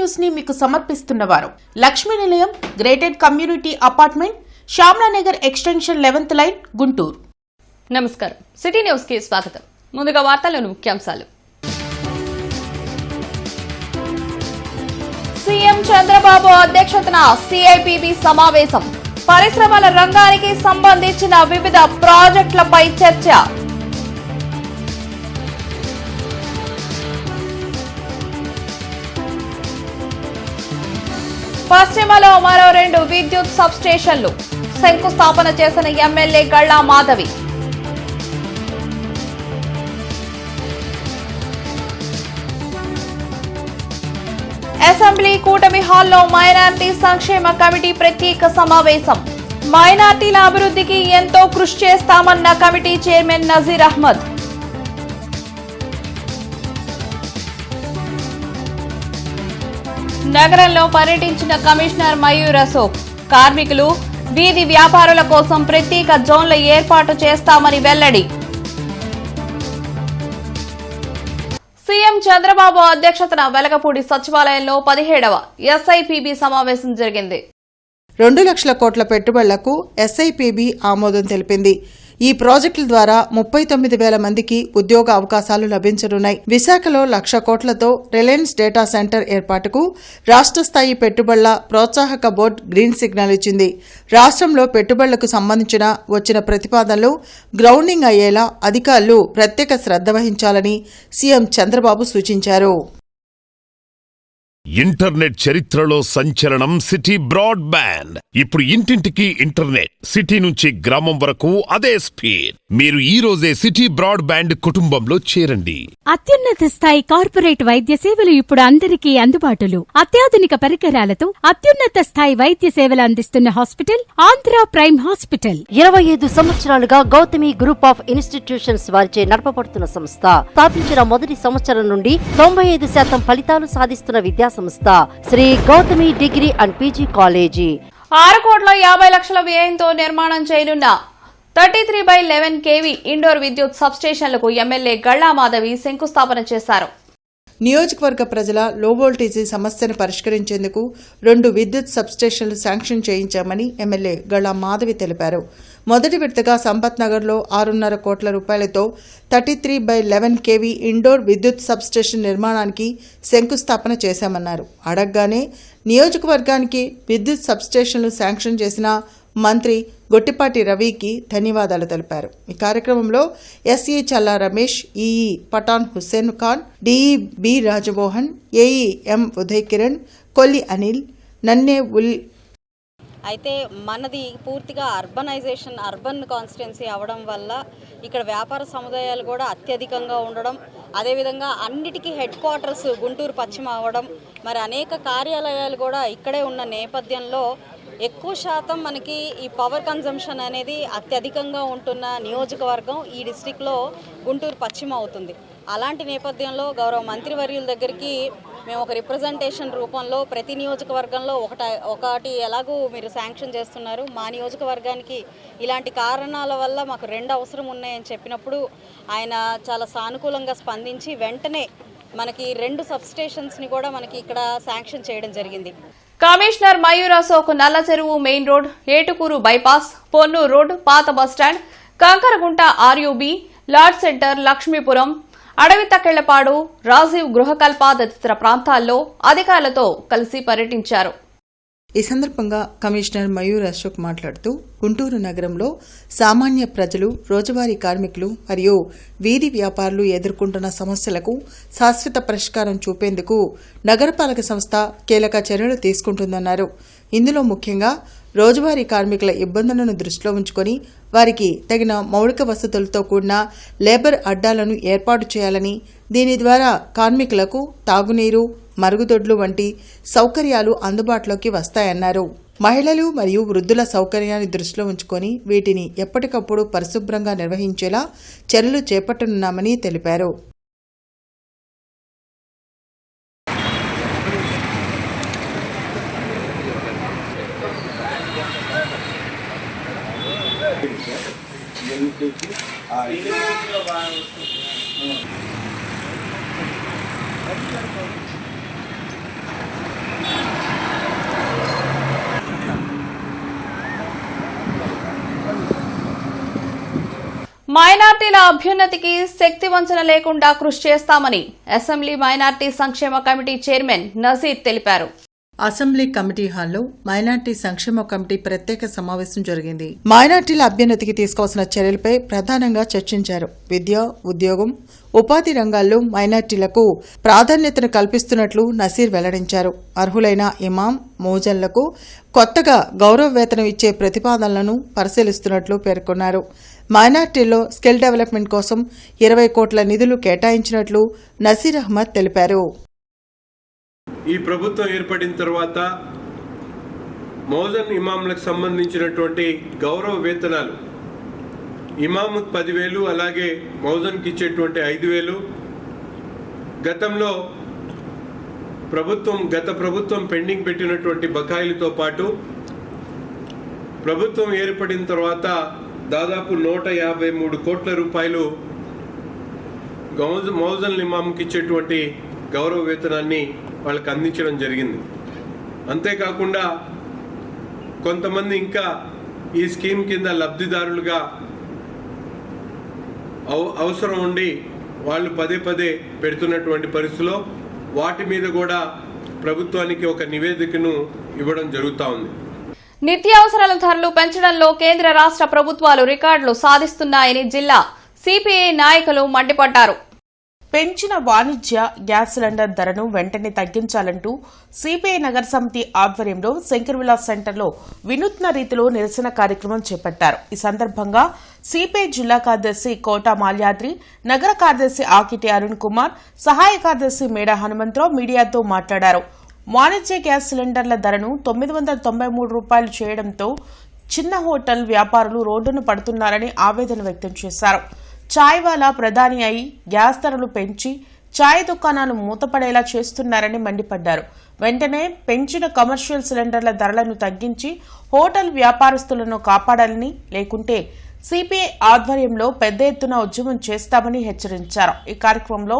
News ని మీకు సమర్పిస్తున్నవారు Lakshmi Nilayam gated community apartment Shyamalanagar extension 11th line Guntur. నమస్కారం. సిటీ న్యూస్ కి స్వాగతం. ముందుగా వార్తల్లోని ముఖ్యాంశాలు. సీఎం చంద్రబాబు అధ్యక్షతన సిఐపిబి సమావేశం. పరిశ్రమల రంగానికి సంబంధించిన వివిధ ప్రాజెక్టులపై చర్చ. పశ్చిమలో మరో 2 విద్యుత్ సబ్ స్టేషన్లు శంకుస్థాపన చేసిన ఎమ్మెల్యే గళ్ళా మాధవి. అసెంబ్లీ కూటమి హాల్లో మైనార్టీ సంక్షేమ కమిటీ ప్రత్యేక సమావేశం. మైనార్టీల అభివృద్ధికి ఎంతో కృషి చేస్తామన్న కమిటీ చైర్మన్ నజీర్ అహ్మద్. నగరంలో పర్యటించిన కమిషనర్ మయూర్ అశోక్. కార్మికులు, వీధి వ్యాపారుల కోసం ప్రత్యేక జోన్ల ఏర్పాటు చేస్తామని వెల్లడి. సీఎం చంద్రబాబు అధ్యక్షతన వెలగపూడి సచివాలయంలో 17వ ఎస్ఐపిబి సమావేశం జరిగింది. 2 లక్షల కోట్ల పెట్టుబడులకు ఎస్ఐపిబి ఆమోదం తెలిపింది. ఈ ప్రాజెక్టుల ద్వారా 39,000 మందికి ఉద్యోగ అవకాశాలు లభించనున్నాయి. విశాఖలో 1,00,000 కోట్లతో రిలయన్స్ డేటా సెంటర్ ఏర్పాటుకు రాష్ట్ర స్థాయి పెట్టుబడుల ప్రోత్సాహక బోర్డు గ్రీన్ సిగ్నల్ ఇచ్చింది. రాష్ట్రంలో పెట్టుబడులకు సంబంధించిన వచ్చిన ప్రతిపాదనలు గ్రౌండింగ్ అయ్యేలా అధికారులు ప్రత్యేక శ్రద్ధ వహించాలని సీఎం చంద్రబాబు సూచించారు. ఇంటర్నెట్ చరిత్రలో సంచలనం సిటీ బ్రాడ్బ్యాండ్. ఇప్పుడు ఇంటింటికి ఇంటర్నెట్, సిటీ నుంచి గ్రామం వరకు అదే స్పీడ్. మీరు ఈ రోజే సిటీ బ్రాడ్బ్యాండ్ కుటుంబంలో చేరండి. అత్యున్నత స్థాయి కార్పొరేట్ వైద్య సేవలు ఇప్పుడు అందరికీ అందుబాటులో. అత్యాధునిక పరికరాలతో అత్యున్నత స్థాయి వైద్య సేవలు అందిస్తున్న హాస్పిటల్ ఆంధ్ర ప్రైమ్ హాస్పిటల్. 25 సంవత్సరాలుగా గౌతమి గ్రూప్ ఆఫ్ ఇన్స్టిట్యూషన్స్ వారిచే నడపబడుతున్న సంస్థ. స్థాపించిన మొదటి సంవత్సరం నుండి 95% ఫలితాలు సాధిస్తున్న విద్యా సంస్థ Shri Gautami degree and PG college. 6,50,00,000 వ్యయంతో నిర్మాణం చేయనున్న 33/11 kV ఇండోర్ విద్యుత్ సబ్స్టేషన్లకు ఎమ్మెల్యే గళ్ళా మాధవి శంకుస్థాపన చేశారు. నియోజకవర్గ ప్రజల లో వోల్టేజీ సమస్యను పరిష్కరించేందుకు 2 విద్యుత్ సబ్స్టేషన్లు శాంక్షన్ చేయించామని ఎమ్మెల్యే గళ్ళా మాధవి తెలిపారు. మొదటి విడతగా సంపత్ నగర్లో 6.5 కోట్ల రూపాయలతో 33/11 kV ఇండోర్ విద్యుత్ సబ్స్టేషన్ నిర్మాణానికి శంకుస్థాపన చేశామన్నారు. అడగ్గానే నియోజకవర్గానికి విద్యుత్ సబ్స్టేషన్లు శాంక్షన్ చేసిన మంత్రి గొట్టిపాటి రవికి ధన్యవాదాలు తెలిపారు. ఈ కార్యక్రమంలో SE Challa Ramesh, EE Pathan Hussain Khan, DE B Rajamohan, AE M Uday Kiran, Kolli Anil, నన్నే ఉల్. అయితే మనది పూర్తిగా అర్బన్ కాన్స్టిట్యున్సీ అవడం వల్ల ఇక్కడ వ్యాపార సముదాయాలు కూడా అత్యధికంగా ఉండడం, అదేవిధంగా అన్నిటికీ హెడ్ క్వార్టర్స్ గుంటూరు పశ్చిమ అవ్వడం, మరి అనేక కార్యాలయాలు కూడా ఇక్కడే ఉన్న నేపథ్యంలో ఎక్కువ శాతం మనకి ఈ పవర్ కన్జంప్షన్ అనేది అత్యధికంగా ఉంటున్న నియోజకవర్గం ఈ డిస్ట్రిక్ట్లో గుంటూరు పశ్చిమ అవుతుంది. అలాంటి నేపథ్యంలో గౌరవ మంత్రివర్యుల దగ్గరికి మేము ఒక రిప్రజెంటేషన్ రూపంలో ప్రతి నియోజకవర్గంలో ఒకటి ఎలాగూ మీరు శాంక్షన్ చేస్తున్నారు, మా నియోజకవర్గానికి ఇలాంటి కారణాల వల్ల మాకు 2 అవసరం ఉన్నాయని చెప్పినప్పుడు ఆయన చాలా సానుకూలంగా స్పందించి వెంటనే మనకి 2 సబ్స్టేషన్స్ని కూడా మనకి ఇక్కడ శాంక్షన్ చేయడం జరిగింది. Commissioner Mayur Ashok Nalla Cheruvu main road, Etukuru bypass, Ponnur road, పాత bus stand, Kankaragunta RUB, lord centre, Lakshmipuram, Adavitakkellapadu, Rajiv Gruhakalpa తదితర ప్రాంతాల్లో అధికారులతో కలిసి పర్యటించారు. ఈ సందర్భంగా కమిషనర్ మయూర్ అశోక్ మాట్లాడుతూ గుంటూరు నగరంలో సామాన్య ప్రజలు, రోజువారీ కార్మికులు మరియు వీధి వ్యాపారులు ఎదుర్కొంటున్న సమస్యలకు శాశ్వత పరిష్కారం చూపేందుకు నగరపాలక సంస్థ కీలక చర్యలు తీసుకుంటుందన్నారు. ఇందులో ముఖ్యంగా రోజువారీ కార్మికుల ఇబ్బందులను దృష్టిలో ఉంచుకొని వారికి తగిన మౌలిక వసతులతో కూడిన లేబర్ అడ్డాలను ఏర్పాటు చేయాలని, దీని ద్వారా కార్మికులకు తాగునీరు, మరుగుదొడ్లు వంటి సౌకర్యాలు అందుబాటులోకి వస్తాయన్నారు. మహిళలు మరియు వృద్ధుల సౌకర్యాన్ని దృష్టిలో ఉంచుకొని వీటిని ఎప్పటికప్పుడు పరిశుభ్రంగా నిర్వహించేలా చర్యలు చేపట్టనున్నామని తెలిపారు. మైనార్టీల అభ్యున్నతికి శక్తి వంచన లేకుండా కృషి చేస్తామని అసెంబ్లీ మైనార్టీ సంక్షేమ కమిటీ చైర్మన్ నజీర్ తెలిపారు. అసెంబ్లీ కమిటీ హాల్లో మైనార్టీ సంక్షేమ కమిటీ ప్రత్యేక సమావేశం జరిగింది. మైనార్టీల అభ్యున్నతికి తీసుకోవాల్సిన చర్యలపై ప్రధానంగా చర్చించారు. విద్య, ఉద్యోగం, ఉపాధి రంగాల్లో మైనార్టీలకు ప్రాధాన్యతను కల్పిస్తున్నట్లు నసీర్ వెల్లడించారు. అర్హులైన ఇమాం, మోజన్లకు కొత్తగా గౌరవ వేతనం ఇచ్చే ప్రతిపాదనలను పరిశీలిస్తున్నట్లు పేర్కొన్నారు. మైనార్టీల్లో స్కిల్ డెవలప్మెంట్ కోసం 20 కోట్ల నిధులు కేటాయించినట్లు నసీర్ అహ్మద్ తెలిపారు. ఈ ప్రభుత్వం ఏర్పడిన తర్వాత మౌజన్ ఇమాంలకు సంబంధించినటువంటి గౌరవ వేతనాలు ఇమాము 10,000, అలాగే మౌజన్కి ఇచ్చేటువంటి 5,000 గతంలో గత ప్రభుత్వం పెండింగ్ పెట్టినటువంటి బకాయిలతో పాటు ప్రభుత్వం ఏర్పడిన తర్వాత దాదాపు 153 కోట్ల రూపాయలు మౌజన్ ఇమాంకి ఇచ్చేటువంటి గౌరవ వేతనాన్ని వాళ్ళకి అందించడం జరిగింది. అంతేకాకుండా కొంతమంది ఇంకా ఈ స్కీమ్ కింద లబ్ధిదారులుగా అవసరం ఉండి వాళ్ళు పదే పెడుతున్నటువంటి పరిస్థితిలో వాటి మీద కూడా ప్రభుత్వానికి ఒక నివేదికను ఇవ్వడం జరుగుతూ ఉంది. నిత్యావసరాల ధరలు పెంచడంలో కేంద్ర రాష్ట్ర ప్రభుత్వాలు రికార్డులు సాధిస్తున్నాయని జిల్లా సిపిఐ నాయకులు మండిపడ్డారు. పెంచిన వాణిజ్య గ్యాస్ సిలిండర్ ధరను వెంటనే తగ్గించాలంటూ సిపిఐ నగర సమితి ఆధ్వర్యంలో శంకర్విలాస్ సెంటర్లో వినూత్న రీతిలో నిరసన కార్యక్రమం చేపట్టారు. ఈ సందర్భంగా సిపిఐ జిల్లా కార్యదర్శి కోట మాల్యాద్రి, నగర కార్యదర్శి ఆకిటి అరుణ్ కుమార్, సహాయ కార్యదర్శి మేడ హనుమంతరావు మీడియాతో మాట్లాడారు. వాణిజ్య గ్యాస్ సిలిండర్ల ధరను 993 రూపాయలు చేయడంతో చిన్న హోటల్ వ్యాపారులు రోడ్డును పడుతున్నారని ఆవేదన వ్యక్తం చేశారు. చాయ్ వాలా ప్రధాని అయి గ్యాస్ ధరలు పెంచి చాయ్ దుకాణాలు మూతపడేలా చేస్తున్నారని మండిపడ్డారు. వెంటనే పెంచిన కమర్షియల్ సిలిండర్ల ధరలను తగ్గించి హోటల్ వ్యాపారస్తులను కాపాడాలని, లేకుంటే సిపిఐ ఆధ్వర్యంలో పెద్ద ఎత్తున ఉద్యమం చేస్తామని హెచ్చరించారు. ఈ కార్యక్రమంలో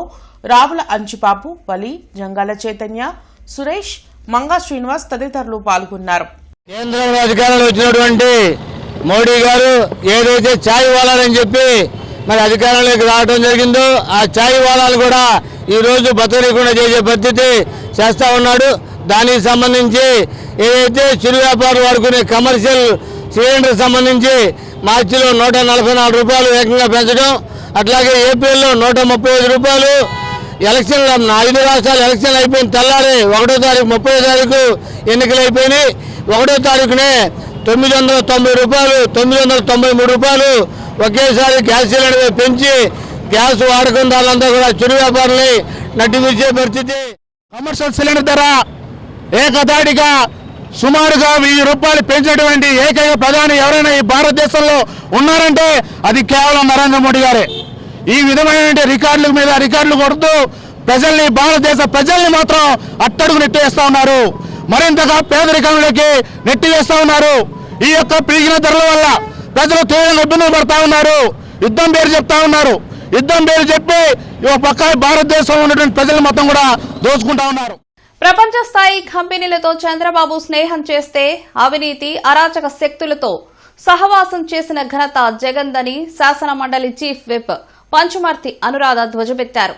రావుల అంజుబాబు, వలి, జంగాల చైతన్య, సురేష్, మంగా శ్రీనివాస్ తదితరులు పాల్గొన్నారు. కేంద్రంలో అధికారంలో వచ్చినటువంటి మోడీ గారు ఏదైతే చాయ్ వాలాలని చెప్పి మరి అధికారంలోకి రావడం జరిగిందో ఆ చాయ్ వాలాలు కూడా ఈరోజు బతకకుండా చేసే పద్ధతి చేస్తూ ఉన్నాడు. దానికి సంబంధించి ఏదైతే చిరు వ్యాపారులు వాడుకునే కమర్షియల్ సిలిండర్ సంబంధించి మార్చిలో 144 రూపాయలు ఏకంగా పెంచడం, అట్లాగే ఏప్రిల్లో 135 రూపాయలు. ఎలక్షన్లు 5 రాష్ట్రాలు ఎలక్షన్లు అయిపోయిన తెల్లారి 1వ తారీఖు 30వ తారీఖు ఎన్నికలు అయిపోయినాయి. 1వ తారీఖునే 990 రూపాయలు, 993 రూపాయలు ఒకేసారి గ్యాస్ సిలిండర్ పెంచి గ్యాస్ వాడకం దానిలంతా కూడా చిరు వ్యాపారులని నడ్డిమిచ్చే పరిస్థితి. కమర్షియల్ సిలిండర్ ధర ఏకదాటిగా సుమారుగా 1000 రూపాయలు పెంచినటువంటి ఏకైక ప్రధాని ఎవరైనా ఈ భారతదేశంలో ఉన్నారంటే అది కేవలం నరేంద్ర మోడీ గారే. ఈ విధమైన రికార్డుల మీద రికార్డులు కొడుతూ భారతదేశ ప్రజల్ని మాత్రం అట్టడుగు నెట్టివేస్తా ఉన్నారు. మరింతగా పేదరికంలోకి నెట్టివేస్తా ఉన్నారు. ఈ యొక్క పెరిగిన ధరల వల్ల ప్రజలు తీవ్రంగా ఇబ్బందులు పడతా ఉన్నారు. యుద్ధం పేరు చెప్తా ఉన్నారు. యుద్ధం పేరు చెప్పి ఒక పక్క భారతదేశంలో ఉన్నటువంటి ప్రజలు మొత్తం కూడా దోచుకుంటా ఉన్నారు. ప్రపంచ స్థాయి కంపెనీలతో చంద్రబాబు స్నేహం చేస్తే అవినీతి, అరాచక శక్తులతో సహవాసం చేసిన ఘనత జగన్దని శాసన మండలి చీఫ్ విప్ పంచుమర్తి అనురాధ ధ్వజమెత్తారు.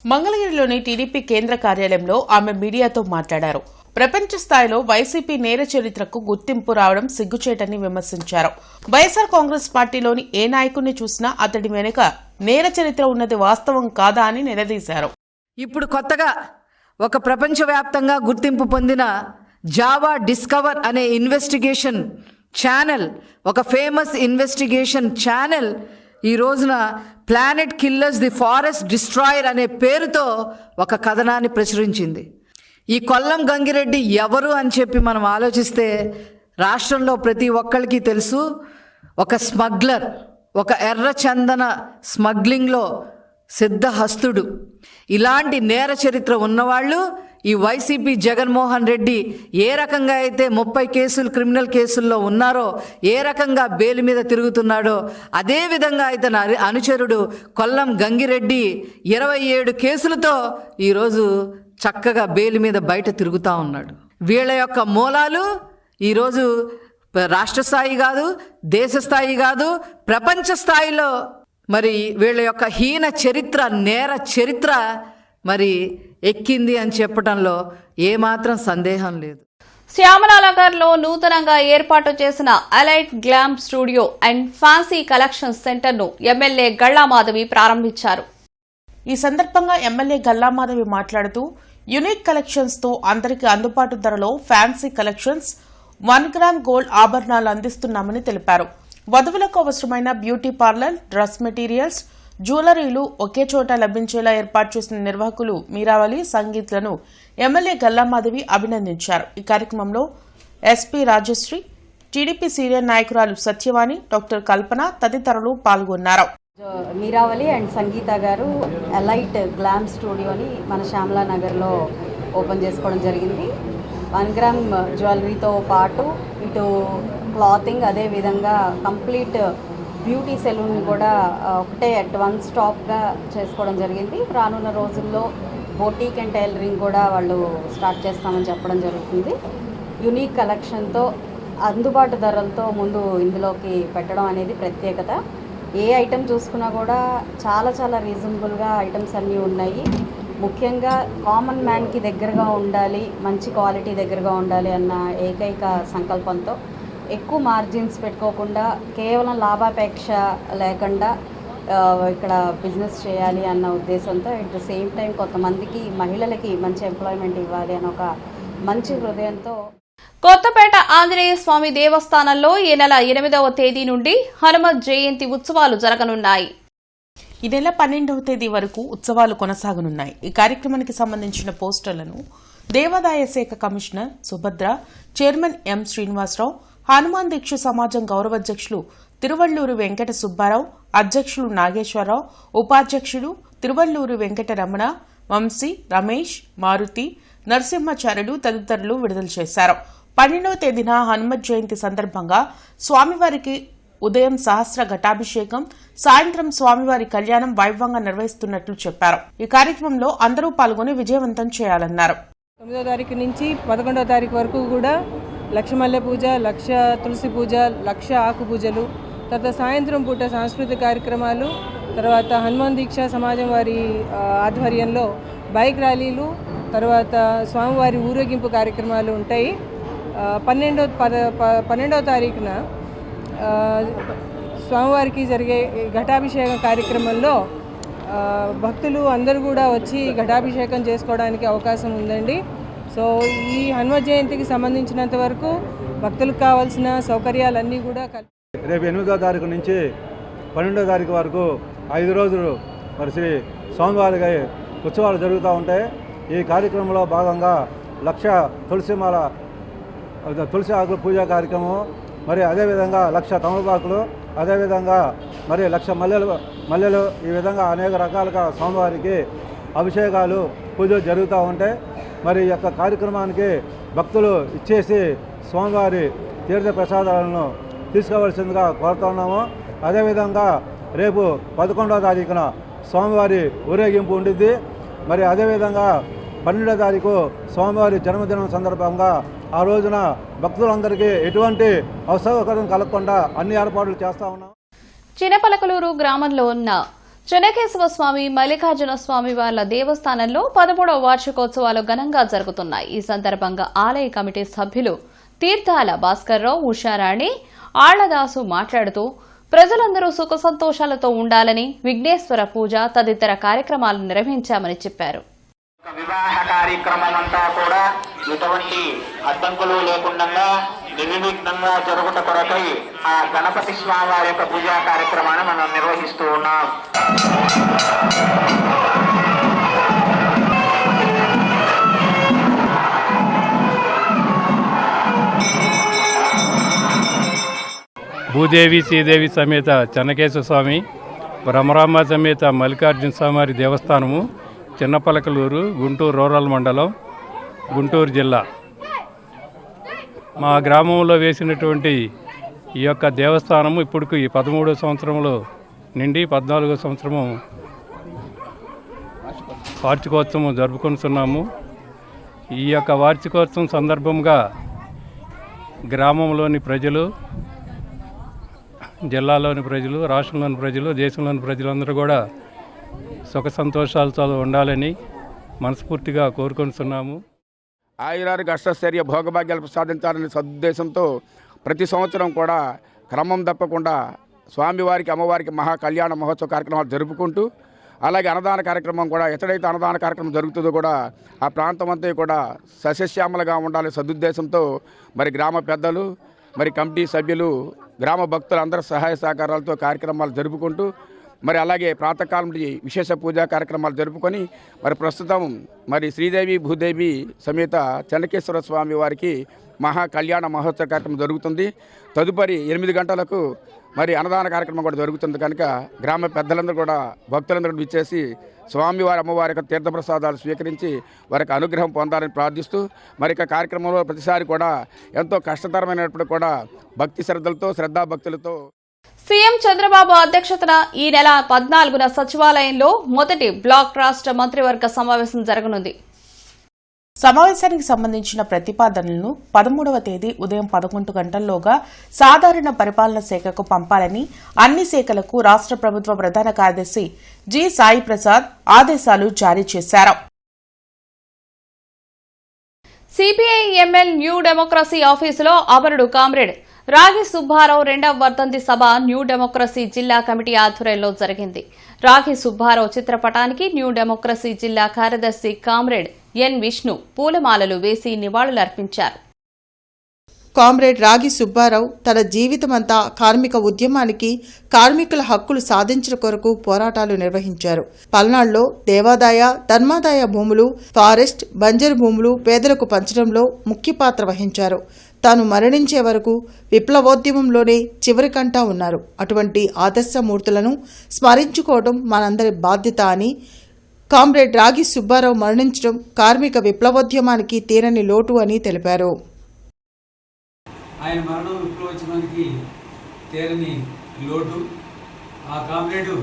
మంగళగిరిలోని టీడీపీ కేంద్ర కార్యాలయంలో ఆమె మీడియాతో మాట్లాడారు. ప్రపంచ స్థాయిలో వైసీపీ నేర చరిత్రకు గుర్తింపు రావడం సిగ్గుచేటని విమర్శించారు. వైఎస్ఆర్ కాంగ్రెస్ పార్టీలోని ఏ నాయకుడిని చూసినా అతడి వెనుక నేర చరిత్ర ఉన్నది వాస్తవం కాదా అని నిలదీశారు. ఇప్పుడు కొత్తగా ఒక ప్రపంచవ్యాప్తంగా గుర్తింపు పొందిన జావా డిస్కవర్ అనే ఇన్వెస్టిగేషన్ ఛానల్, ఒక ఫేమస్ ఇన్వెస్టిగేషన్ ఛానల్ ఈ రోజున planet killers the forest destroyer అనే పేరుతో ఒక కథనాన్ని ప్రచురించింది. ఈ కొల్లం గంగిరెడ్డి ఎవరు అని చెప్పి మనం ఆలోచిస్తే రాష్ట్రంలో ప్రతి ఒక్కరికి తెలుసు. ఒక స్మగ్లర్, ఒక ఎర్రచందన స్మగ్లింగ్లో సిద్ధహస్తుడు. ఇలాంటి నేర చరిత్ర ఉన్నవాళ్ళు ఈ వైసీపీ జగన్మోహన్ రెడ్డి ఏ రకంగా అయితే 30 కేసులు క్రిమినల్ కేసుల్లో ఉన్నారో, ఏ రకంగా బెయిల్ మీద తిరుగుతున్నాడో, అదేవిధంగా అయితే అనుచరుడు కొల్లం గంగిరెడ్డి 27 కేసులతో ఈరోజు చక్కగా బెయిల్ మీద బయట తిరుగుతూ ఉన్నాడు. వీళ్ళ యొక్క మూలాలు ఈరోజు రాష్ట్ర స్థాయి కాదు, దేశ స్థాయి కాదు, ప్రపంచ స్థాయిలో మరి వీళ్ళ యొక్క హీన చరిత్ర, నేర చరిత్ర మరి ఎక్కింది అని చెప్పడంలో ఏమాత్రం సందేహం లేదు. శ్యామలానగర్లో నూతనంగా ఏర్పాటు చేసిన alight glam studio and fancy collection సెంటర్ను ఎమ్మెల్యే గళ్లామాధవి ప్రారంభించారు. ఈ సందర్భంగా ఎమ్మెల్యే గల్లామాధవి మాట్లాడుతూ యునిక్ కలెక్షన్స్ తో అందరికీ అందుబాటు ధరలో ఫ్యాన్సీ కలెక్షన్స్ 1 గ్రామ్ గోల్డ్ ఆభరణాలు అందిస్తున్నామని తెలిపారు. వధువులకు అవసరమైన బ్యూటీ పార్లర్, డ్రెస్ మెటీరియల్స్, జ్యువెలరీలు ఒకే చోట లభించేలా ఏర్పాటు చేసిన నిర్వాహకులు మీరావళి, సంగీత్లను ఎమ్మెల్యే గల్లామాధవి అభినందించారు. ఈ కార్యక్రమంలో ఎస్పీ రాజశ్రీ, టీడీపీ సీనియర్ నాయకురాలు సత్యవాణి, డాక్టర్ కల్పన తదితరులు పాల్గొన్నారు. మీరావళి అండ్ సంగీత గారు ఎలైట్ గ్లామ్ స్టూడియోని మన శ్యామలా నగర్లో ఓపెన్ చేసుకోవడం జరిగింది. 1 గ్రామ్ జ్యువెలరీతో పాటు ఇటు క్లాతింగ్, అదేవిధంగా కంప్లీట్ బ్యూటీ సెలూన్ కూడా ఒకటే అట్ వన్ స్టాప్గా చేసుకోవడం జరిగింది. రానున్న రోజుల్లో బొటీక్ అండ్ టైలరింగ్ కూడా వాళ్ళు స్టార్ట్ చేస్తామని చెప్పడం జరుగుతుంది. యునిక్ కలెక్షన్తో అందుబాటు ధరలతో ముందు ఇందులోకి పెట్టడం అనేది ప్రత్యేకత. ఏ ఐటెం చూసుకున్నా కూడా చాలా రీజనబుల్గా ఐటమ్స్ అన్నీ ఉన్నాయి. ముఖ్యంగా కామన్ మ్యాన్కి దగ్గరగా ఉండాలి, మంచి క్వాలిటీ దగ్గరగా ఉండాలి అన్న ఏకైక సంకల్పంతో ఎక్కువ మార్జిన్స్ పెట్టుకోకుండా కేవలం లాభాపేక్ష లేకుండా ఇక్కడ బిజినెస్ చేయాలి అన్న ఉద్దేశంతో ఎట్ ద సేమ్ టైం కొంతమందికి మహిళలకి మంచి ఎంప్లాయ్మెంట్ ఇవ్వాలి అని ఒక మంచి హృదయంతో కొత్తపేట ఆంజనేయ స్వామి దేవస్థానంలో ఈ నెల 8వ తేదీ నుండి హనుమత్ జయంతి ఉత్సవాలు జరగనున్నాయి. ఈ నెల 12వ తేదీ వరకు ఉత్సవాలు కొనసాగనున్నాయి. ఈ కార్యక్రమానికి సంబంధించిన పోస్టర్లను దేవాదాయ శాఖ commissioner Subhadra, chairman M Srinivasarao, Hanuman దీక్ష సమాజం గౌరవాధ్యక్షులు తిరువళ్లూరు వెంకట సుబ్బారావు, అధ్యక్షులు నాగేశ్వరరావు, ఉపాధ్యక్షులు తిరువళ్లూరు వెంకట రమణ, వంశీ, రమేష్, మారుతి, నరసింహాచార్యులు తదితరులు విడుదల చేశారు. 12వ తేదీన హనుమత్ జయంతి సందర్భంగా స్వామివారికి ఉదయం సహస్ర ఘటాభిషేకం, సాయంత్రం స్వామివారి కళ్యాణం వైభవంగా నిర్వహిస్తున్నట్లు చెప్పారు. ఈ కార్యక్రమంలో అందరూ పాల్గొని విజయవంతం చేయాలన్నారు. 9వ తారీఖు నుంచి 11వ తారీఖు వరకు కూడా లక్ష మల్లె పూజ, లక్ష తులసి పూజ, లక్ష ఆకు పూజలు, తర్వాత సాయంత్రం పూట సాంస్కృతిక కార్యక్రమాలు, తర్వాత హనుమాన్ దీక్ష సమాజం వారి ఆధ్వర్యంలో బైక్ ర్యాలీలు, తర్వాత స్వామివారి ఊరేగింపు కార్యక్రమాలు ఉంటాయి. 12వ తారీఖున స్వామివారికి జరిగే ఘటాభిషేకం కార్యక్రమంలో భక్తులు అందరూ కూడా వచ్చి ఘటాభిషేకం చేసుకోవడానికి అవకాశం ఉందండి. సో ఈ హనుమ జయంతికి సంబంధించినంత వరకు భక్తులకు కావాల్సిన సౌకర్యాలన్నీ కూడా రేపు 8వ తారీఖు నుంచి 12వ తారీఖు వరకు 5 రోజులు మరి శ్రీ స్వామివారికి ఉత్సవాలు జరుగుతూ ఉంటాయి. ఈ కార్యక్రమంలో భాగంగా లక్ష తులసి ఆకుల పూజా కార్యక్రమం, మరి అదేవిధంగా లక్ష తమలపాకులు, అదేవిధంగా మరి లక్ష మల్లెలు ఈ విధంగా అనేక రకాలుగా స్వామివారికి అభిషేకాలు, పూజలు జరుగుతూ ఉంటాయి. మరి ఈ యొక్క కార్యక్రమానికి భక్తులు ఇచ్చేసి స్వామివారి తీర్థ ప్రసాదాలను తీసుకోవాల్సిందిగా కోరుతున్నాము. అదేవిధంగా రేపు 11వ తారీఖున స్వామివారి ఊరేగింపు ఉండిద్ది. మరి అదేవిధంగా 12వ తారీఖు స్వామివారి జన్మదినం సందర్భంగా ఆ రోజున భక్తులందరికీ ఎటువంటి అసౌకర్యం కలగకుండా అన్ని ఏర్పాట్లు చేస్తా ఉన్నాం. చినపలకలూరు గ్రామంలో ఉన్న చెన్నకేశవ స్వామి, మల్లికార్జున స్వామి వార్ల దేవస్థానంలో 13వ వార్షికోత్సవాలు ఘనంగా జరుగుతున్నాయి. ఈ సందర్భంగా ఆలయ కమిటీ సభ్యులు తీర్థాల భాస్కర్రావు, ఉషారాణి, ఆళ్లదాసు మాట్లాడుతూ ప్రజలందరూ సుఖ సంతోషాలతో ఉండాలని విఘ్నేశ్వర పూజ తదితర కార్యక్రమాలు నిర్వహించామని చెప్పారు. వివాహ కార్యక్రమం అంతా కూడా ఎటువంటి అడ్డంకులు లేకుండా నిర్విఘ్నంగా జరుగుట కొరకై ఆ గణపతి స్వామి వారి యొక్క పూజా కార్యక్రమాన్ని మనం నిర్వహిస్తూ ఉన్నాం. భూదేవి, శ్రీదేవి సమేత చెన్నకేశవ స్వామి, బ్రహ్మరాంబ సమేత మల్లికార్జున స్వామి దేవస్థానము, చిన్నపలకలూరు, గుంటూరు రూరల్ మండలం, గుంటూరు జిల్లా. మా గ్రామంలో వేసినటువంటి ఈ యొక్క దేవస్థానము ఇప్పటికి 13వ సంవత్సరంలో నుండి 14వ సంవత్సరము వార్షికోత్సవం జరుపుకుంటున్నాము. ఈ యొక్క వార్షికోత్సవం సందర్భంగా గ్రామంలోని ప్రజలు జిల్లాలోని ప్రజలు, రాష్ట్రంలోని ప్రజలు, దేశంలోని ప్రజలందరూ కూడా సుఖ సంతోషాలతో ఉండాలని మనస్ఫూర్తిగా కోరుకుంటున్నాము. ఆయురానికి అష్టైశ్వర్య భోగభాగ్యాలు ప్రసాదించాలనే సదుద్దేశంతో ప్రతి సంవత్సరం కూడా క్రమం తప్పకుండా స్వామివారికి, అమ్మవారికి మహా కళ్యాణ మహోత్సవ కార్యక్రమాలు జరుపుకుంటూ, అలాగే అన్నదాన కార్యక్రమం కూడా ఎక్కడైతే అన్నదాన కార్యక్రమం జరుగుతుందో కూడా ఆ ప్రాంతం అంతా కూడా సస్యశ్యామలుగా ఉండాలనే సదుద్దేశంతో మరి గ్రామ పెద్దలు, మరి కమిటీ సభ్యులు, గ్రామ భక్తులందరూ సహాయ సహకారాలతో కార్యక్రమాలు జరుపుకుంటూ, మరి అలాగే ప్రాతకాలం విశేష పూజా కార్యక్రమాలు జరుపుకొని మరి ప్రస్తుతం మరి శ్రీదేవి భూదేవి సమేత చెన్నకేశ్వర స్వామి వారికి మహా కళ్యాణ మహోత్సవ కార్యక్రమం జరుగుతుంది. తదుపరి 8 గంటలకు మరి అన్నదాన కార్యక్రమం కూడా జరుగుతుంది కనుక గ్రామ పెద్దలందరూ కూడా, భక్తులందరూ విచ్చేసి స్వామివారి, అమ్మవారి యొక్క తీర్థప్రసాదాలు స్వీకరించి వారికి అనుగ్రహం పొందాలని ప్రార్థిస్తూ, మరి యొక్క కార్యక్రమంలో ప్రతిసారి కూడా ఎంతో కష్టతరమైనప్పుడు కూడా భక్తి శ్రద్ధలతో, శ్రద్ధాభక్తులతో సీఎం చంద్రబాబు అధ్యక్షతన ఈ నెల 14న సచివాలయంలో మొదటి బ్లాక్ రాష్ట్ర మంత్రివర్గ సమావేశం జరగనుంది. సమావేశానికి సంబంధించిన ప్రతిపాదనలను 13వ తేదీ ఉదయం 11 గంటల్లోగా సాధారణ పరిపాలన శాఖకు పంపాలని అన్ని శాఖలకు రాష్ట్ర ప్రభుత్వ ప్రధాన కార్యదర్శి జి సాయి ప్రసాద్ ఆదేశాలు జారీ చేశారు. సిపిఐ ఎంఎల్ న్యూ డెమోక్రసీ ఆఫీసులో అమరుడు కామ్రేడ్ రాగి సుబ్బారావు 2వ వర్ధంతి సభ న్యూ డెమోక్రసీ జిల్లా కమిటీ ఆధ్వర్యంలో జరిగింది. రాగి సుబ్బారావు చిత్రపటానికి న్యూ డెమోక్రసీ జిల్లా కార్యదర్శి కామ్రేడ్ ఎన్ విష్ణు పూలమాలలు వేసి నివాళులర్పించారు. కామ్రేడ్ రాగి సుబ్బారావు తన జీవితమంతా కార్మిక ఉద్యమానికి, కార్మికుల హక్కులు సాధించిన కొరకు పోరాటాలు నిర్వహించారు. పల్నాడులో దేవాదాయ, ధర్మాదాయ భూములు, ఫారెస్ట్, బంజరు భూములు పేదలకు పంచడంలో ముఖ్య పాత్ర వహించారు. తాను మరణించే వరకు విప్లవోద్యమంలోనే చివరికంటా ఉన్నారు. అటువంటి ఆదర్శమూర్తులను స్మరించుకోవడం మనందరి బాధ్యత అని, కామ్రేడ్ రాగి సుబ్బారావు మరణించడం కార్మిక విప్లవోద్యమానికి తీరని లోటు అని తెలిపారు. ఆయన మరణం విప్లవోద్యమానికి తీరని లోటు. ఆ కామ్రేడు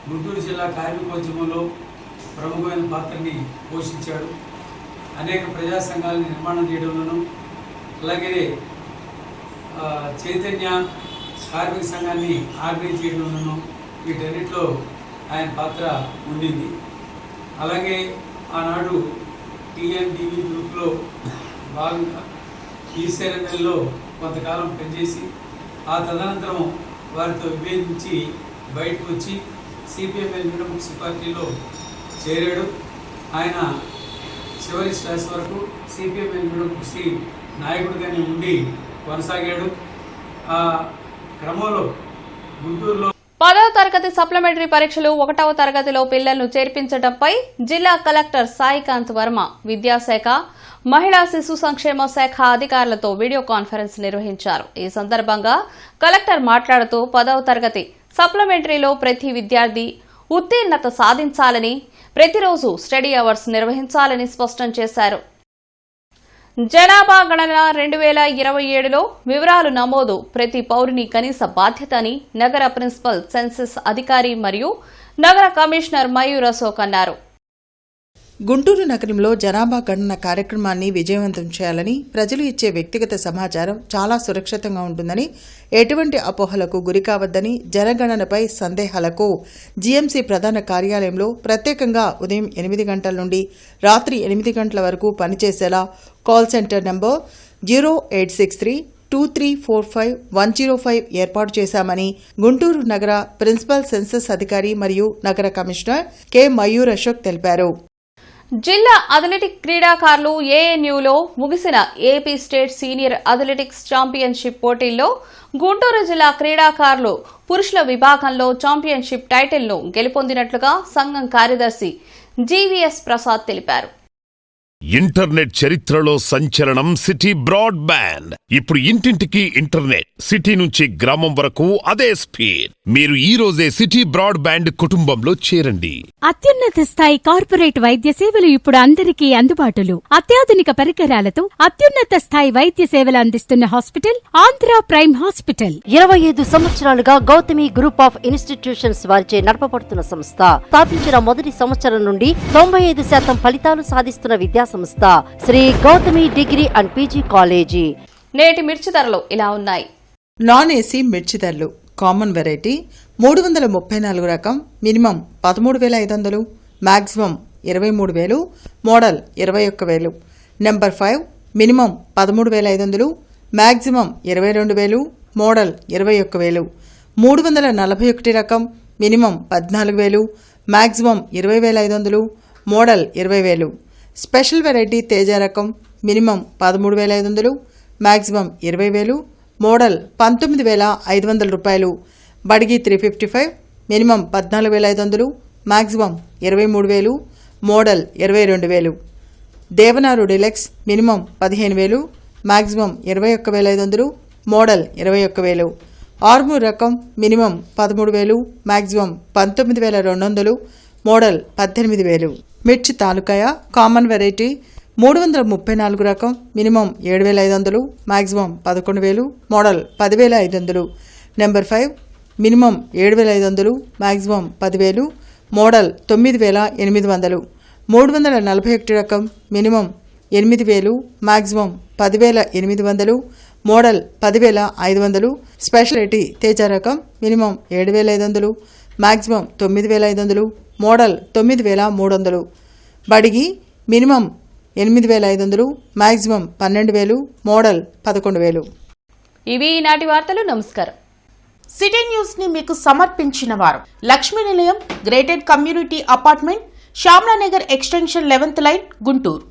గుంటూరు జిల్లా కార్మికోద్యమంలో ప్రముఖమైన పాత్రని పోషించాడు. అనేక ప్రజా సంఘాలను నిర్మాణం చేయడంలోనూ, అలాగే చైతన్య కార్మిక సంఘాన్ని ఆర్గనైజ్ చేయడంలోనూ వీటన్నిటిలో ఆయన పాత్ర ఉండింది. అలాగే ఆనాడు టీఎన్డీవీ గ్రూప్లో భాగంగా ఈసీఆర్ఎంఎల్లో కొంతకాలం పనిచేసి ఆ తదనంతరం వారితో విభేదించి బయటకు వచ్చి సిపిఎంఎల్ న్యూ డెమోక్రసీ పార్టీలో చేరాడు. ఆయన చివరి శ్వాస వరకు సిపిఎంఎల్ న్యూ డెమోక్రసీ నాయకుడిగానే ఉండి కొనసాగాడు. ఆ క్రమంలో గుంటూరులో 10వ తరగతి సప్లిమెంటరీ పరీక్షలు 1వ తరగతిలో పిల్లలను చేర్పించడంపై జిల్లా కలెక్టర్ సాయికాంత్ వర్మ విద్యాశాఖ, మహిళా శిశు సంక్షేమ శాఖ అధికారులతో వీడియో కాన్ఫరెన్స్ నిర్వహించారు. ఈ సందర్భంగా కలెక్టర్ మాట్లాడుతూ 10వ తరగతి సప్లిమెంటరీలో ప్రతి విద్యార్థి ఉత్తీర్ణత సాధించాలని, ప్రతిరోజు స్టడీ అవర్స్ నిర్వహించాలని స్పష్టం చేశారు. జనాభా గణన 2027లో వివరాలు నమోదు ప్రతి పౌరుని కనీస బాధ్యత అని నగర ప్రిన్సిపల్ సెన్సస్ అధికారి మరియు నగర కమిషనర్ మయూర్ అశోక్ అన్నారు. గుంటూరు నగరంలో జనాభా గణన కార్యక్రమాన్ని విజయవంతం చేయాలని, ప్రజలు ఇచ్చే వ్యక్తిగత సమాచారం చాలా సురక్షితంగా ఉంటుందని, ఎటువంటి అపోహలకు గురికావద్దని, జనగణనపై సందేహాలకు జీఎంసీ ప్రధాన కార్యాలయంలో ప్రత్యేకంగా ఉదయం 8 గంటల నుండి రాత్రి 8 గంటల వరకు పనిచేసేలా కాల్ సెంటర్ నంబర్ 0863-2345-105 ఏర్పాటు చేశామని గుంటూరు నగర ప్రిన్సిపల్ సెన్సస్ అధికారి మరియు నగర కమిషనర్ కె మయూర్ అశోక్ తెలిపారు. జిల్లా అథ్లెటిక్ క్రీడాకారులు ఏఎన్యూలో ముగిసిన AP state senior athletics championship పోటీల్లో గుంటూరు జిల్లా క్రీడాకారులు పురుషుల విభాగంలో ఛాంపియన్షిప్ టైటిల్ను గెలుపొందినట్లుగా సంఘం కార్యదర్శి జీవీఎస్ ప్రసాద్ తెలిపారు. ఇంటర్నెట్ చరిత్రలో సంచలనం సిటీ బ్రాడ్బ్యాండ్. ఇప్పుడు ఇంటింటికి ఇంటర్నెట్, సిటీ నుంచి గ్రామం వరకు అదే స్పీడ్. మీరు ఈ రోజే సిటీ బ్రాడ్బ్యాండ్ కుటుంబంలో చేరండి. అత్యున్నత స్థాయి కార్పొరేట్ వైద్య సేవలు ఇప్పుడు అందరికీ అందుబాటులో. అత్యాధునిక పరికరాలతో అత్యున్నత స్థాయి వైద్య సేవలు అందిస్తున్న హాస్పిటల్ ఆంధ్ర ప్రైమ్ హాస్పిటల్. 25 సంవత్సరాలుగా గౌతమి గ్రూప్ ఆఫ్ ఇన్స్టిట్యూషన్స్ వారిచే నడపబడుతున్న సంస్థ. స్థాపించిన మొదటి సంవత్సరం నుండి 95% ఫలితాలు సాధిస్తున్న విద్యా సంస్థ Shri Gautami degree and PG college. నేటి మిర్చి ధరలు ఇలా ఉన్నాయి. నాన్ ఏసీ మిర్చి ధరలు కామన్ వెరైటీ 334 రకం minimum 13,500, maximum 23,000, model 21,000. Number 5 minimum 13,500, maximum 22,000, model 21,000. 341 రకం minimum 14,000, maximum 20,500, model 20,000. Special variety Teja రకం మినిమం 13,500, మ్యాక్సిమం 20,000, మోడల్ 19,500 రూపాయలు. Byadgi 355 minimum 14,500, maximum 23,000, model 22,000. దేవనారు deluxe minimum 15,000, maximum 21,500, model 21,000. Armoor రకం మినిమం 13,000, మ్యాక్సిమం 19,200, మోడల్ 18,000. మిర్చి తాలూకాయ కామన్ వెరైటీ 334 రకం minimum 7,500, maximum 11,000, model 10,500. Number 5 minimum 7,500, maximum 10,000, model 9,800. 341 రకం minimum 8,000, maximum 10,800, model 10,500. Special variety Teja రకం minimum 7,500, maximum 9,500, model 9,300. Byadgi minimum 8,500, maximum 12,000, model 11,000. ఇవి ఈనాటి వార్తలు. నమస్కారం. సిటీ న్యూస్ ని మీకు సమర్పించిన వారు Lakshmi Nilayam, gated community apartment, Shyamalanagar extension 11th line, Guntur.